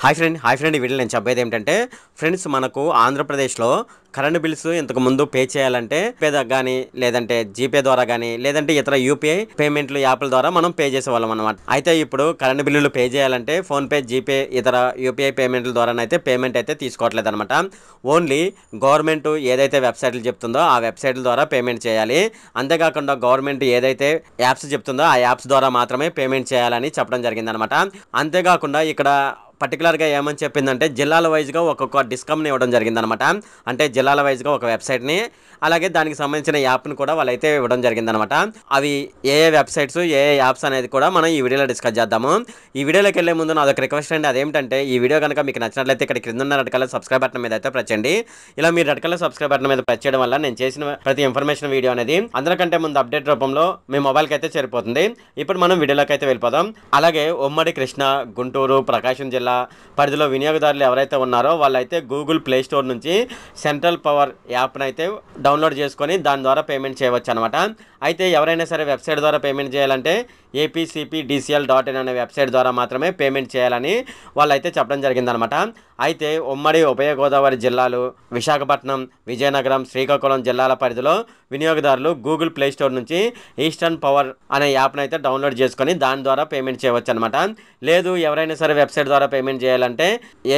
Hi friend ఈ వీడియోలో నేను చెప్పేది ఏంటంటే ఫ్రెండ్స్ మనకు ఆంధ్రప్రదేశ్లో కరెంట్ బిల్స్ ఇంతకు ముందు పే చేయాలంటే పే కానీ లేదంటే జీపే ద్వారా కానీ లేదంటే ఇతర యూపీఐ పేమెంట్లు యాప్ల ద్వారా మనం పే చేసేవాళ్ళం అనమాట. అయితే ఇప్పుడు కరెంట్ బిల్లులు పే చేయాలంటే ఫోన్పే, జీపే, ఇతర యూపీఐ పేమెంట్ల ద్వారానైతే పేమెంట్ అయితే తీసుకోవట్లేదు అనమాట. ఓన్లీ గవర్నమెంట్ ఏదైతే వెబ్సైట్లు చెప్తుందో ఆ వెబ్సైట్ల ద్వారా పేమెంట్ చేయాలి. అంతేకాకుండా గవర్నమెంట్ ఏదైతే యాప్స్ చెప్తుందో ఆ యాప్స్ ద్వారా మాత్రమే పేమెంట్ చేయాలని చెప్పడం జరిగిందనమాట. అంతేకాకుండా ఇక్కడ పర్టికులర్గా ఏమని చెప్పిందంటే జిల్లాల వైజ్గా ఒక్కొక్క డిస్కమ్ని ఇవ్వడం జరిగిందనమాట. అంటే జిల్లాల వైజ్గా ఒక వెబ్సైట్ని అలాగే దానికి సంబంధించిన యాప్ని కూడా వాళ్ళైతే ఇవ్వడం జరిగిందనమాట. అవి ఏ వెబ్సైట్స్ ఏ యాప్స్ అనేది కూడా మనం ఈ వీడియోలో డిస్కస్ చేద్దాము. ఈ వీడియోలోకి వెళ్ళే ముందు నాదొక రిక్వెస్ట్ అండి. అదేంటంటే ఈ వీడియో కనుక మీకు నచ్చినట్లయితే ఇక్కడ క్రింద ఉన్న రెడ్ కలర్ సబ్స్క్రైబ్ బటన్ మీద అయితే ప్రెస్ చేయండి. ఇలా మీరు రెడ్ కలర్ సబ్స్క్రైబ్ బటన్ మీద ప్రెస్ చేయడం వల్ల నేను చేసిన ప్రతి ఇన్ఫర్మేషన్ వీడియో అనేది అందరికంటే ముందు అప్డేట్ రూపంలో మీ మొబైల్కి అయితే చేరిపోతుంది. ఇప్పుడు మనం వీడియోలోకి అయితే వెళ్ళిపోదాం. అలాగే ఉమ్మడి కృష్ణా, గుంటూరు, ప్రకాశం జిల్లా పరిధిలో వినియోగదారులు ఎవరైతే ఉన్నారో వాళ్ళైతే గూగుల్ ప్లే స్టోర్ నుంచి సెంట్రల్ పవర్ యాప్ని అయితే డౌన్లోడ్ చేసుకొని దాని ద్వారా పేమెంట్ చేయవచ్చు అనమాట. అయితే ఎవరైనా సరే వెబ్సైట్ ద్వారా పేమెంట్ చేయాలంటే apcpdcl.in అనే వెబ్సైట్ ద్వారా మాత్రమే పేమెంట్ చేయాలని వాళ్ళైతే చెప్పడం జరిగిందనమాట. అయితే ఉమ్మడి ఉభయ గోదావరి జిల్లాలు, విశాఖపట్నం, విజయనగరం, శ్రీకాకుళం జిల్లాల పరిధిలో వినియోగదారులు గూగుల్ ప్లే స్టోర్ నుంచి ఈస్టర్న్ పవర్ అనే యాప్ని అయితే డౌన్లోడ్ చేసుకొని దాని ద్వారా పేమెంట్ చేయవచ్చు అనమాట. లేదు ఎవరైనా సరే వెబ్సైట్ ద్వారా పేమెంట్ చేయాలంటే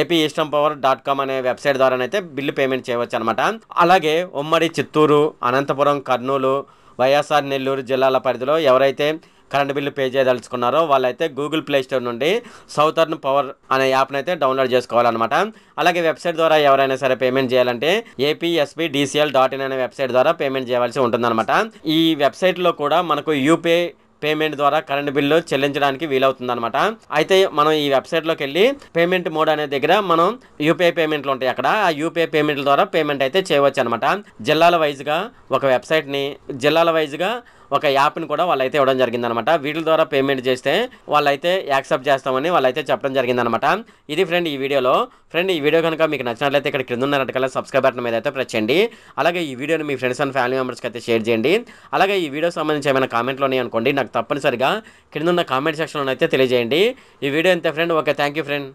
apeasternpower.com అనే వెబ్సైట్ ద్వారానైతే బిల్లు పేమెంట్ చేయవచ్చు అనమాట. అలాగే ఉమ్మడి చిత్తూరు, అనంతపురం, కర్నూలు, వైఎస్ఆర్ నెల్లూరు జిల్లాల పరిధిలో ఎవరైతే కరెంట్ బిల్లు పే చేయదలుచుకున్నారో వాళ్ళైతే గూగుల్ ప్లే స్టోర్ నుండి సౌతర్న్ పవర్ అనే యాప్ని అయితే డౌన్లోడ్ చేసుకోవాలన్నమాట. అలాగే వెబ్సైట్ ద్వారా ఎవరైనా సరే పేమెంట్ చేయాలంటే apcpdcl.in అనే వెబ్సైట్ ద్వారా పేమెంట్ చేయవలసి ఉంటుందన్నమాట. ఈ వెబ్సైట్లో కూడా మనకు యూపీఐ పేమెంట్ ద్వారా కరెంట్ బిల్లు చెల్లించడానికి వీలవుతుందన్నమాట. అయితే మనం ఈ వెబ్సైట్లోకి వెళ్ళి పేమెంట్ మోడ్ అనే దగ్గర మనం యూపీఐ పేమెంట్లు ఉంటాయి. అక్కడ ఆ యూపీఐ పేమెంట్ల ద్వారా పేమెంట్ అయితే చేయవచ్చు అనమాట. జిల్లాల వైజ్గా ఒక వెబ్సైట్ని, జిల్లాల వైజ్గా ఒక యాప్ని కూడా వాళ్ళైతే ఇవ్వడం జరిగిందనమాట. వీటి ద్వారా పేమెంట్ చేస్తే వాళ్ళైతే యాక్సెప్ట్ చేస్తామని వాళ్ళైతే చెప్పడం జరిగిందనమాట. ఇది ఫ్రెండ్ ఈ వీడియోలో. ఈ వీడియో కనుక మీకు నచ్చినట్లయితే ఇక్కడ క్రింద ఉన్న రెడ్ కలర్ సబ్స్క్రైబ్ బటన్ మీద అయితే ప్రెస్ చేయండి. అలాగే ఈ వీడియోని మీ ఫ్రెండ్స్ అండ్ ఫ్యామిలీ మెంబర్స్కి అయితే షేర్ చేయండి. అలాగే ఈ వీడియో సంబంధించి ఏమైనా కామెంట్లు ఉన్నాయి అనుకోండి, నాకు తప్పనిసరిగా క్రింద ఉన్న కామెంట్ సెక్షన్లో అయితే తెలియజేయండి. ఈ వీడియో అంతే friend. Okay, thank you friend.